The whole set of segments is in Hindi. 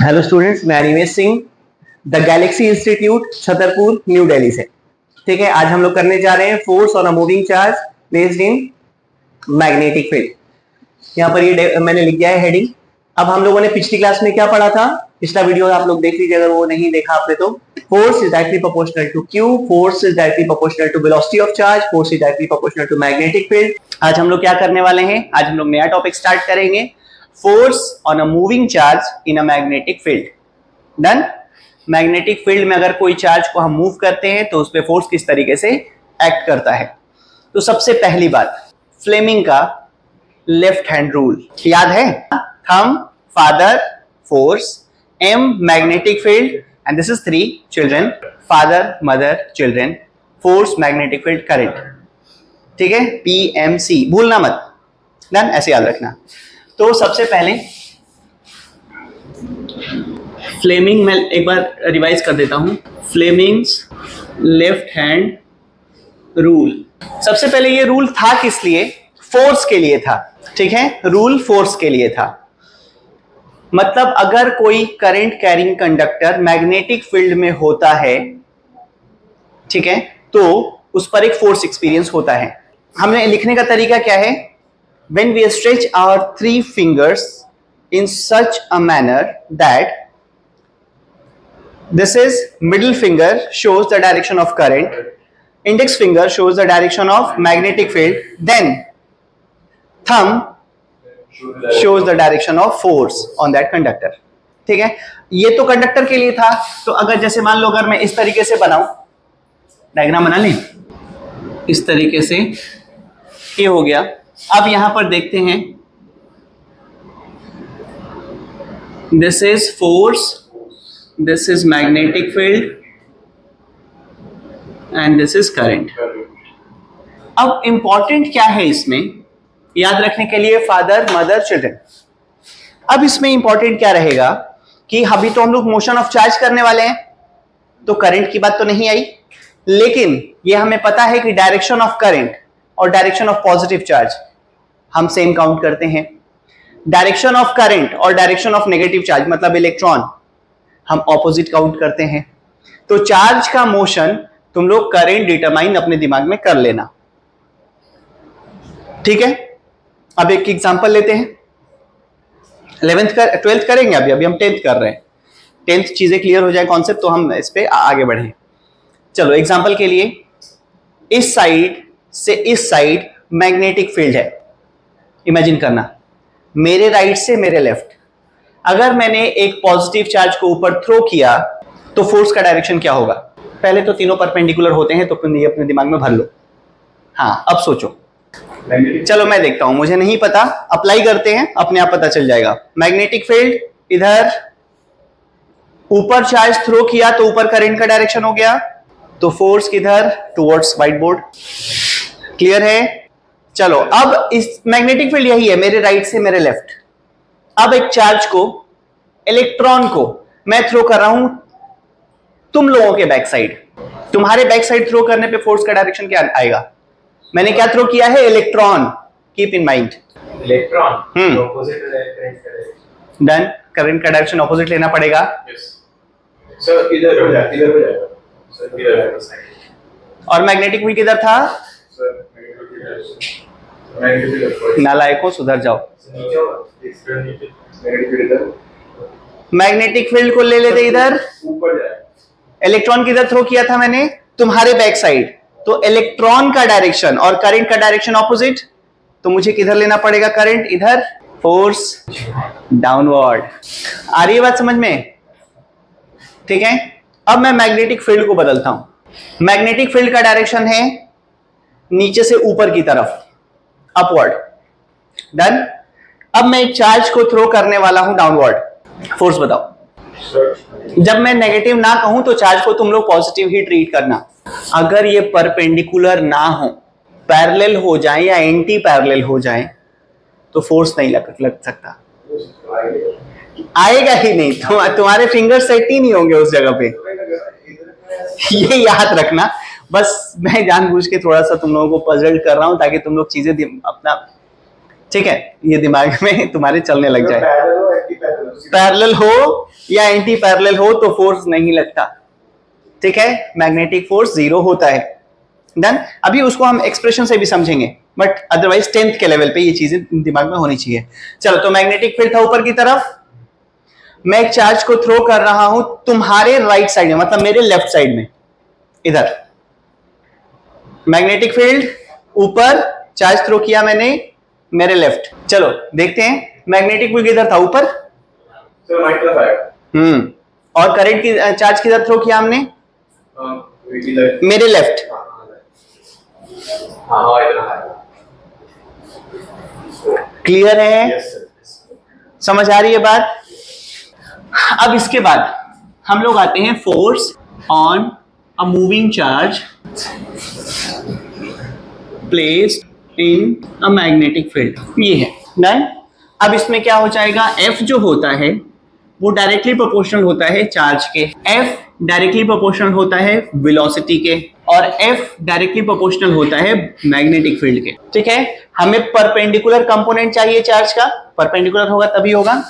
हेलो स्टूडेंट्स, मैं Animesh Singh the Galaxy institute Chhatarpur new Delhi से। ठीक है, आज हम लोग करने जा रहे हैं force on a moving charge placed in magnetic field. यहाँ पर ये मैंने लिख दिया है हेडिंग। अब हम लोगों ने पिछली क्लास में क्या पढ़ा था, पिछला वीडियो आप लोग देख लीजिए अगर वो नहीं देखा आपने तो। Force is directly proportional to q, force is directly proportional to velocity of charge, force is directly proportional to magnetic field. आज हम लोग क्या करने वाले हैं, आज हम लोग नया टॉपिक स्टार्ट करेंगे, force on a moving charge in a magnetic field. Done. Magnetic field में अगर कोई चार्ज को हम मूव करते हैं तो उस पर फोर्स किस तरीके से एक्ट करता है। तो सबसे पहली बात, फ्लेमिंग का लेफ्ट हैंड रूल याद है, thumb father force, m magnetic field, and this is 3 children, father mother children, force magnetic field current. ठीक है, PMC भूलना मत। डन, ऐसे याद रखना। तो सबसे पहले फ्लेमिंग में एक बार रिवाइज कर देता हूं, फ्लेमिंग्स लेफ्ट हैंड रूल। सबसे पहले ये रूल था किस लिए, फोर्स के लिए था। ठीक है, रूल फोर्स के लिए था। मतलब अगर कोई current carrying conductor magnetic field में होता है, ठीक है, तो उस पर एक फोर्स एक्सपीरियंस होता है। हमने लिखने का तरीका क्या है, when we stretch our 3 fingers in such a manner that this is middle finger shows the direction of current, index finger shows the direction of magnetic field, then thumb shows the direction of force on that conductor। ठीक है, ये तो कंडक्टर के लिए था। तो अगर जैसे मान लो अगर मैं इस तरीके से बनाऊं, डायग्राम बना लें इस तरीके से, ये हो गया। अब यहां पर देखते हैं, this is force, this is magnetic field and this is current. अब इंपॉर्टेंट क्या है इसमें याद रखने के लिए, फादर मदर चिल्ड्रन। अब इसमें इंपॉर्टेंट क्या रहेगा कि अभी तो हम लोग मोशन ऑफ चार्ज करने वाले हैं, तो करंट की बात तो नहीं आई, लेकिन ये हमें पता है कि डायरेक्शन ऑफ करंट और डायरेक्शन ऑफ पॉजिटिव चार्ज हम सेम काउंट करते हैं। डायरेक्शन ऑफ करंट और डायरेक्शन ऑफ नेगेटिव चार्ज मतलब इलेक्ट्रॉन हम ऑपोजिट काउंट करते हैं। तो चार्ज का मोशन तुम लोग करंट डिटरमाइन अपने दिमाग में कर लेना। ठीक है, अब एक एग्जांपल लेते हैं। 12th करेंगे, अभी हम 10th कर रहे हैं। 10th चीजें क्लियर हो जाए कॉन्सेप्ट तो हम इस पे आगे बढ़े। चलो एग्जांपल के लिए, इस साइड से इस साइड मैग्नेटिक फील्ड है, इमेजिन करना, मेरे राइट से मेरे लेफ्ट। अगर मैंने एक पॉजिटिव चार्ज को ऊपर थ्रो किया तो फोर्स का डायरेक्शन क्या होगा। पहले तो तीनों परपेंडिकुलर होते हैं, तो ये अपने दिमाग में भर लो। हाँ, अब सोचो। चलो मैं देखता हूं, मुझे नहीं पता, अप्लाई करते हैं, अपने आप पता चल जाएगा। मैग्नेटिक फील्ड इधर, ऊपर चार्ज थ्रो किया तो ऊपर करंट का डायरेक्शन हो गया, तो फोर्स किधर, टुवर्ड्स व्हाइट बोर्ड। क्लियर है। चलो अब इस मैग्नेटिक फील्ड यही है, मेरे राइट से मेरे लेफ्ट। अब एक चार्ज को, इलेक्ट्रॉन को मैं थ्रो कर रहा हूं तुम लोगों के बैक साइड। तुम्हारे बैक साइड थ्रो करने पे फोर्स का डायरेक्शन क्या आएगा। मैंने क्या थ्रो किया है, electron. Keep in mind, electron opposite direction. Done, current का डायरेक्शन ऑपोजिट लेना पड़ेगा। सर इधर हो जाएगा सर, इधर। और मैग्नेटिक फील्ड किधर था सर, नालायकों, सुधर जाओ। मैग्नेटिक फील्ड को ले लेते इधर, ऊपर जाए। इलेक्ट्रॉन किधर थ्रो किया था मैंने, तुम्हारे बैक साइड। तो इलेक्ट्रॉन का डायरेक्शन और करंट का डायरेक्शन ऑपोजिट, तो मुझे किधर लेना पड़ेगा करंट, इधर। Force downward. आ रही है बात समझ में। ठीक है, अब मैं मैग्नेटिक फील्ड को बदलता हूं। मैग्नेटिक फील्ड का डायरेक्शन है नीचे से ऊपर की तरफ, अपवर्ड। डन। अब मैं एक चार्ज को थ्रो करने वाला हूं डाउनवर्ड। फोर्स बताओ। जब मैं नेगेटिव ना कहूं तो चार्ज को तुम लोग पॉजिटिव ही ट्रीट करना। अगर ये परपेंडिकुलर ना हो, पैरेलल हो जाए या एंटी पैरेलल हो जाए, तो फोर्स नहीं लग सकता। आएगा ही नहीं, तुम्हारे फिंगर सेट ही नहीं होंगे उस जगह पे। ये याद रखना। बस मैं जानबूझ के थोड़ा सा तुम लोगों को पजल कर रहा हूं ताकि तुम लोग चीजें अपना, ठीक है, ये दिमाग में तुम्हारे चलने लग जाए। पैरेलल हो या एंटी पैरेलल हो तो फोर्स नहीं लगता, ठीक है। मैग्नेटिक फोर्स 0 होता है। डन। अभी उसको हम एक्सप्रेशन से भी समझेंगे, बट अदरवाइज 10th के लेवल पे ये चीजें दिमाग में होनी चाहिए। चलो, तो मैग्नेटिक फील्ड था ऊपर की तरफ, मैं एक चार्ज को थ्रो कर रहा हूं तुम्हारे राइट साइड में, मतलब मेरे लेफ्ट साइड में, इधर मैग्नेटिक फील्ड ऊपर, चार्ज थ्रो किया मैंने मेरे लेफ्ट। चलो देखते हैं मैग्नेटिक फील्ड किधर था, ऊपर। सर राइट तरफ आएगा। और करंट की चार्ज किधर थ्रो किया हमने, इधर। मेरे लेफ्ट। हाँ इधर आएगा। क्लियर है? Yes sir. समझ आ रही है बात? अब इसके बाद हम लोग आते हैं force on a moving charge placed in a magnetic field, ये है। डन। अब इसमें क्या हो जाएगा, F जो होता है वो डायरेक्टली प्रोपोर्शनल होता है चार्ज के, F डायरेक्टली प्रोपोर्शनल होता है वेलोसिटी के, और F डायरेक्टली प्रोपोर्शनल होता है मैग्नेटिक फील्ड के, ठीक है। हमें परपेंडिकुलर कंपोनेंट चाहिए चार्ज का, परपेंडिकुलर होगा तभी होगा,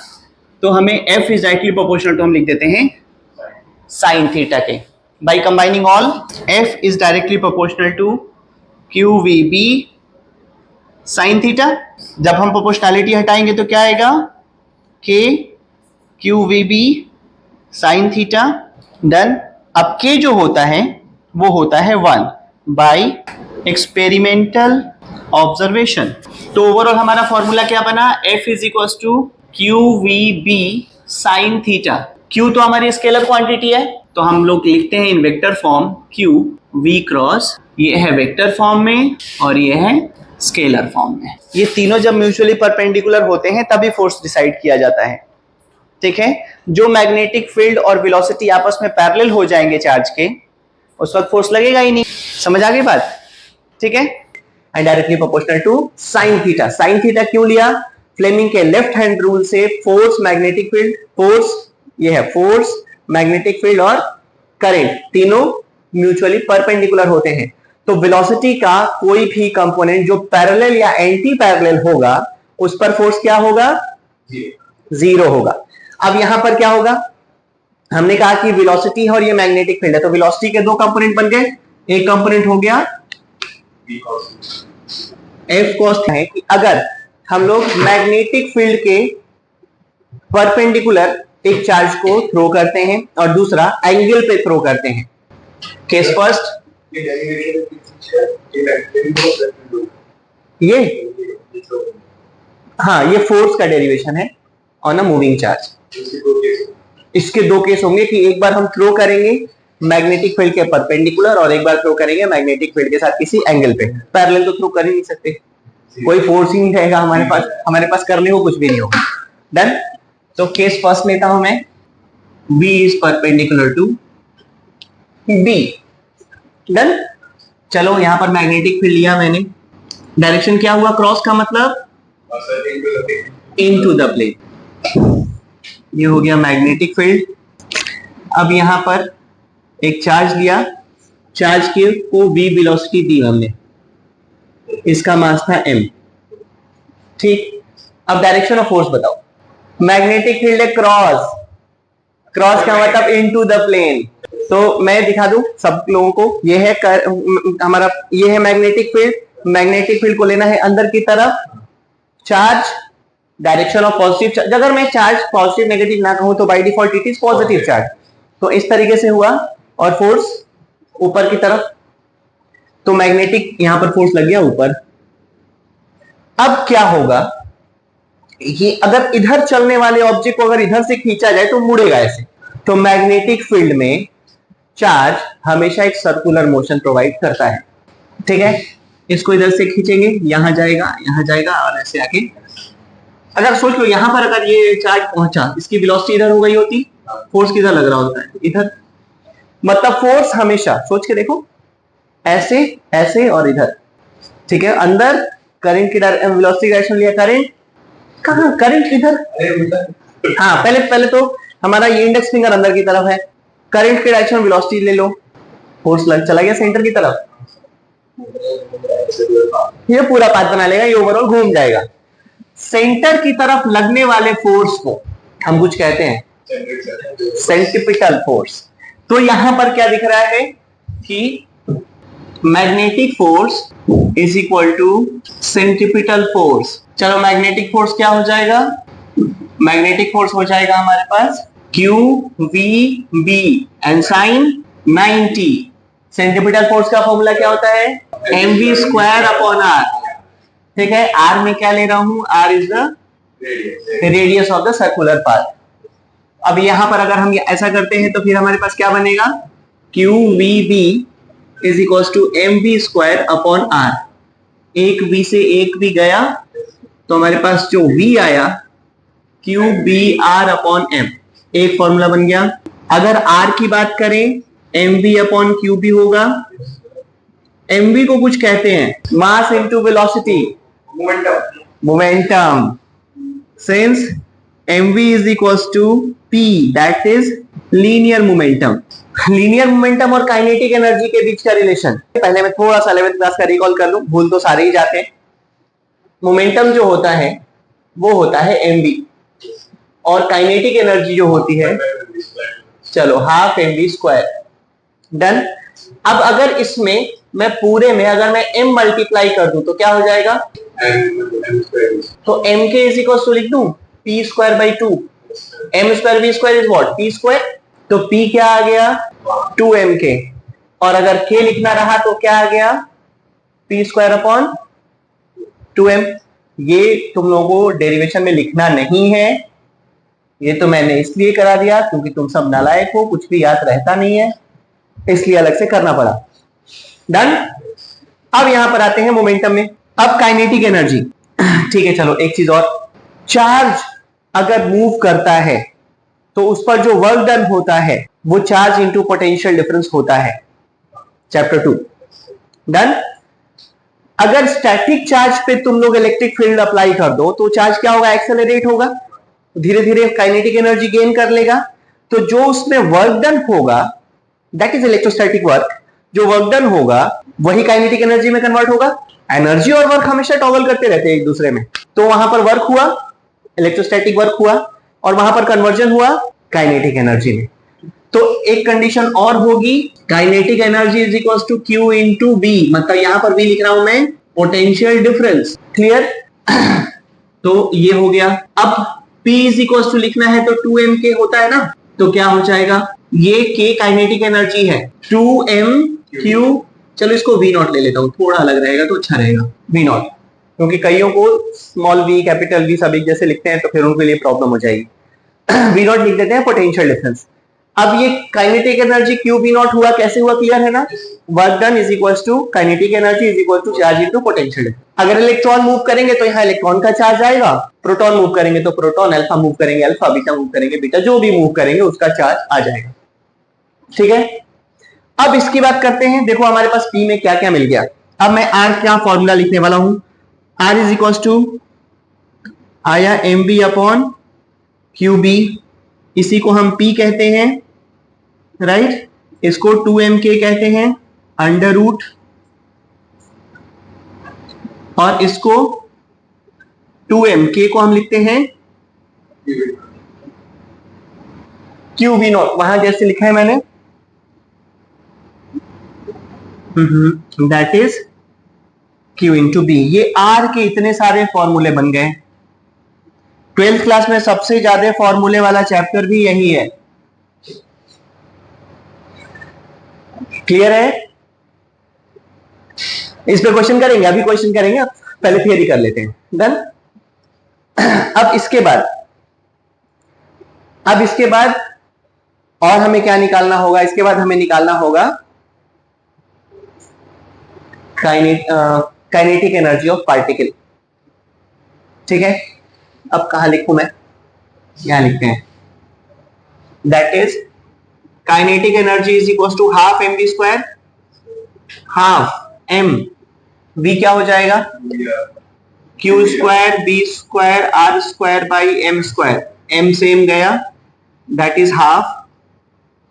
तो हमें F इज डायरेक्टली प्रोपोर्शनल तो हम लिख देते हैं साइन थीटा के। By combining all, F is directly proportional to QVB sine theta. जब हम प्रोपोर्शनैलिटी हटाएंगे तो क्या आएगा, K QVB sine theta. Done. अब K जो होता है वो होता है 1 बाय एक्सपेरिमेंटल ऑब्जर्वेशन। तो ओवरऑल हमारा फॉर्मूला क्या बना, F is equal to QVB sine theta. Q तो हमारी स्केलर क्वांटिटी है, तो हम लोग लिखते हैं इन वेक्टर फॉर्म QV क्रॉस, ये है वेक्टर फॉर्म में और ये है स्केलर फॉर्म में। ये तीनों जब म्यूचुअली परपेंडिकुलर होते हैं तभी फोर्स डिसाइड किया जाता है, ठीक है। जो मैग्नेटिक फील्ड और वेलोसिटी आपस में पैरेलल हो जाएंगे चार्ज के, उस वक्त फोर्स लगेगा ही नहीं। समझ आ गई बात? ठीक है। And directly proportional to sine theta. Sine theta क्यों लिया, फ्लेमिंग के लेफ्ट हैंड रूल से फोर्स मैग्नेटिक फील्ड, फोर्स ये है फोर्स मैग्नेटिक फील्ड और करंट तीनों म्यूचुअली परपेंडिकुलर होते हैं, तो वेलोसिटी का कोई भी कंपोनेंट जो पैरेलल या एंटी पैरेलल होगा उस पर फोर्स क्या होगा, 0 होगा। अब यहां पर क्या होगा, हमने कहा कि वेलोसिटी है और ये मैग्नेटिक फील्ड है, तो वेलोसिटी के दो कंपोनेंट बन गए, एक कंपोनेंट हो गया F cos है कि अगर हम लोग मैग्नेटिक फील्ड के परपेंडिकुलर एक चार्ज को थ्रो करते हैं और दूसरा एंगल पे थ्रो करते हैं, केस फर्स्ट ये, हाँ ये फोर्स का डेरिवेशन है ऑन अ मूविंग चार्ज। इसके दो केस होंगे कि एक बार हम थ्रो करेंगे मैग्नेटिक फील्ड के परपेंडिकुलर और एक बार थ्रो करेंगे मैग्नेटिक फील्ड के साथ किसी एंगल पे। पैरेलल तो थ्रो कर ही नहीं सकते, कोई फोर्स ही नहीं रहेगा हमारे पास करने को कुछ भी नहीं होगा। डन। तो केस फर्स्ट लेता हूं मैं, B is perpendicular to B। Done. चलो यहां पर मैग्नेटिक फील्ड लिया मैंने, डायरेक्शन क्या हुआ, क्रॉस का मतलब इनटू द प्लेन, ये हो गया मैग्नेटिक फील्ड। अब यहां पर एक चार्ज लिया, चार्ज के को v वेलोसिटी दी हमने, इसका मास था m, ठीक। अब डायरेक्शन ऑफ फोर्स बताओ, मैग्नेटिक फील्ड है क्रॉस, क्रॉस का मतलब इनटू द प्लेन, तो मैं दिखा दूं सब लोगों को, ये है हमारा, ये है मैग्नेटिक फील्ड, मैग्नेटिक फील्ड को लेना है अंदर की तरफ, charge direction of positive charge, अगर मैं चार्ज पॉजिटिव नेगेटिव ना कहूं तो by default it is positive charge, तो इस तरीके से हुआ, और फोर्स ऊपर की तरफ, तो मैग्नेटिक यहां पर फोर्स लग गया ऊपर। अब क्या होगा, ये अगर इधर चलने वाले ऑब्जेक्ट को अगर इधर से खींचा जाए तो मुड़ेगा ऐसे, तो मैग्नेटिक फील्ड में चार्ज हमेशा एक सर्कुलर मोशन प्रोवाइड करता है, ठीक है। इसको इधर से खींचेंगे, यहां जाएगा और ऐसे आके, अगर सोच लो यहां पर अगर ये चार्ज पहुंचा, इसकी वेलोसिटी इधर हो गई होती, फोर्स किधर लग रहा होता है, इधर, मतलब फोर्स हमेशा, सोच के देखो, ऐसे ऐसे और इधर, ठीक है। अंदर करंट की वेलोसिटी डायरेक्शन लिया, करंट कहां, करंट इधर, हाँ पहले तो हमारा ये इंडेक्स फिंगर अंदर की तरफ है, करंट की डायरेक्शन वेलोसिटी ले लो, फोर्स चला गया सेंटर की तरफ, ये पूरा पाथ बना लेगा, ये ओवरऑल घूम जाएगा। सेंटर की तरफ लगने वाले फोर्स को हम कुछ कहते हैं सेंट्रिपिटल फोर्स। तो यहां पर क्या दिख रहा है कि magnetic force is equal to centripetal force. चलो मैग्नेटिक फोर्स क्या हो जाएगा, मैग्नेटिक फोर्स हो जाएगा हमारे पास Q we B and sine 90। Centripetal force का फॉर्मूला क्या होता है, M we square upon R. ठीक है, आर में क्या ले रहा हूं, R is the radius of the circular path. अब यहां पर अगर हम ऐसा करते हैं तो फिर हमारे पास क्या बनेगा, q we b is equal to m we square upon r. एक वी से एक भी गया तो हमारे पास जो वी आया q b r upon m, एक फॉर्मूला बन गया। अगर आर की बात करें m v upon Q b होगा। एम वी को कुछ कहते हैं mass into velocity, momentum. Since mv is equals to p, that is linear momentum। Linear momentum और काइनेटिक एनर्जी के बीच का रिलेशन पहले मैं थोड़ा सा 11th क्लास का रिकॉल कर लूं, भूल तो सारे ही जाते हैं। मोमेंटम जो होता है वो होता है mv और काइनेटिक एनर्जी जो होती है चलो हाफ mv स्क्वायर। डन। अब अगर इसमें मैं पूरे में अगर मैं m मल्टीप्लाई कर दूं तो क्या हो जाएगा, तो m के इज इक्वल टू लिख दूं p square by 2। m square v square is what, p square. तो p क्या आ गया 2m k, और अगर k लिखना रहा तो क्या आ गया p स्क्वायर अपॉन 2m। ये तुम लोगों को डेरिवेशन में लिखना नहीं है, ये तो मैंने इसलिए करा दिया क्योंकि तुम सब नालायक हो, कुछ भी याद रहता नहीं है, इसलिए अलग से करना पड़ा। डन। अब यहां पर आते हैं मोमेंटम में। अब काइनेटिक एनर्जी, ठीक है चलो एक चीज और, चार्ज अगर मूव करता है तो उस पर जो वर्क डन होता है वो चार्ज इंटू पोटेंशियल डिफरेंस होता है, चैप्टर 2। डन। अगर स्टैटिक चार्ज पे तुम लोग इलेक्ट्रिक फील्ड अप्लाई कर दो तो चार्ज क्या होगा, एक्सेलरेट होगा, धीरे धीरे काइनेटिक एनर्जी गेन कर लेगा। तो जो उसमें वर्क डन होगा दैट इज इलेक्ट्रोस्टैटिक वर्क, जो वर्क डन होगा वही काइनेटिक एनर्जी में कन्वर्ट होगा। एनर्जी और वर्क हमेशा टॉगल करते रहते हैं एक दूसरे में। तो वहां पर वर्क हुआ, इलेक्ट्रोस्टैटिक वर्क हुआ, और वहां पर कन्वर्जन हुआ काइनेटिक एनर्जी में। तो एक कंडीशन और होगी, kinetic energy is equal to q into b, मतलब यहां पर भी लिख रहा हूं मैं पोटेंशियल डिफरेंस। क्लियर। तो ये हो गया। अब P इज इक्वल टू लिखना है तो 2m k होता है ना, तो क्या हो जाएगा, ये k काइनेटिक एनर्जी है, 2m q, चलो इसको v नॉट ले लेता हूं, थोड़ा अलग रहेगा तो अच्छा रहेगा v नॉट, क्योंकि कईयों को स्मॉल v कैपिटल v सब एक जैसे लिखते हैं तो फिर उनके लिए प्रॉब्लम हो जाएगी। v नॉट लिख देते हैं पोटेंशियल डिफरेंस। अब ये kinetic energy q v naught हुआ, कैसे हुआ, क्लियर है ना, work done is equal to kinetic energy is equal to charge into potential. अगर इलेक्ट्रॉन मूव करेंगे तो यहाँ इलेक्ट्रॉन का चार्ज आएगा, प्रोटॉन मूव करेंगे तो प्रोटॉन, अल्फा मूव करेंगे अल्फा, बीटा मूव करेंगे बीटा, जो भी मूव करेंगे उसका चार्ज आ जाएगा। ठीक है। अब इसकी बात करते हैं, देखो हमारे पास P में क्या क्या मिल गया। अब मैं R क्या फॉर्मूला लिखने वाला हूं, R इज इक्वल टू आया m b upon Q b, इसी को हम P कहते हैं, राइट। इसको 2mk कहते हैं अंडर रूट, और इसको 2mk को हम लिखते हैं क्यू वी नॉट, वहां जैसे लिखा है मैंने, that is q into b. ये आर के इतने सारे फॉर्मूले बन गए। 12th क्लास में सबसे ज्यादा फॉर्मूले वाला चैप्टर भी यही है। क्लियर है। इस पे क्वेश्चन करेंगे, अभी क्वेश्चन करेंगे, पहले थियरी कर लेते हैं। डन। अब इसके बाद और हमें क्या निकालना होगा, इसके बाद हमें निकालना होगा काइनेटिक एनर्जी ऑफ पार्टिकल। ठीक है। अब कहां लिखूं मैं, यहां लिखते हैं, that is kinetic energy is equal to half m b square, half m v क्या हो जाएगा, q square b square r square by m square, m same गया, दैट इज हाफ,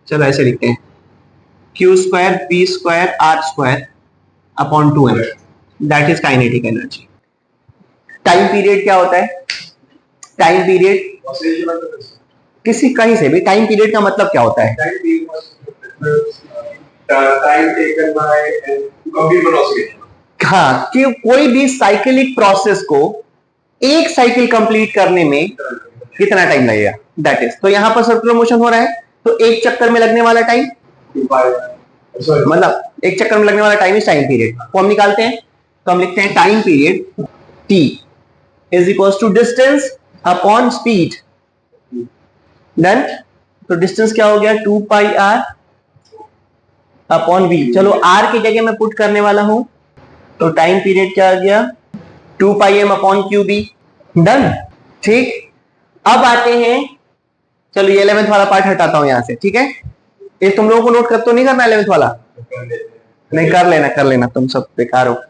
चलो ऐसे लिखते हैं, q square b square r square upon 2m, that is kinetic energy. Time period क्या होता है, टाइम पीरियड किसी कहीं से भी टाइम पीरियड का मतलब क्या होता है? Time taken by complete one oscillation. हाँ, कि कोई भी साइकिलिक प्रोसेस को एक साइकिल कंप्लीट करने में कितना टाइम लगेगा, दैट इज। तो यहां पर सर्कुलर मोशन हो रहा है, तो एक चक्कर में लगने वाला टाइम, मतलब एक चक्कर में लगने वाला टाइम इज टाइम पीरियड। तो हम निकालते हैं, तो हम लिखते हैं time period t is equal to distance upon speed. Done. तो डिस्टेंस क्या हो गया, 2 पाई आर अपॉन v। चलो r की जगह मैं पुट करने वाला हूं, तो टाइम पीरियड क्या आ गया, 2 pi M upon Q B. Done. ठीक। अब आते हैं, चलो ये 11th वाला पार्ट हटाता हूं यहां से, ठीक है। ये तुम लोगों को नोट कर तो नहीं करना 11th वाला? नहीं, कर लेना तुम सब बेकार हो।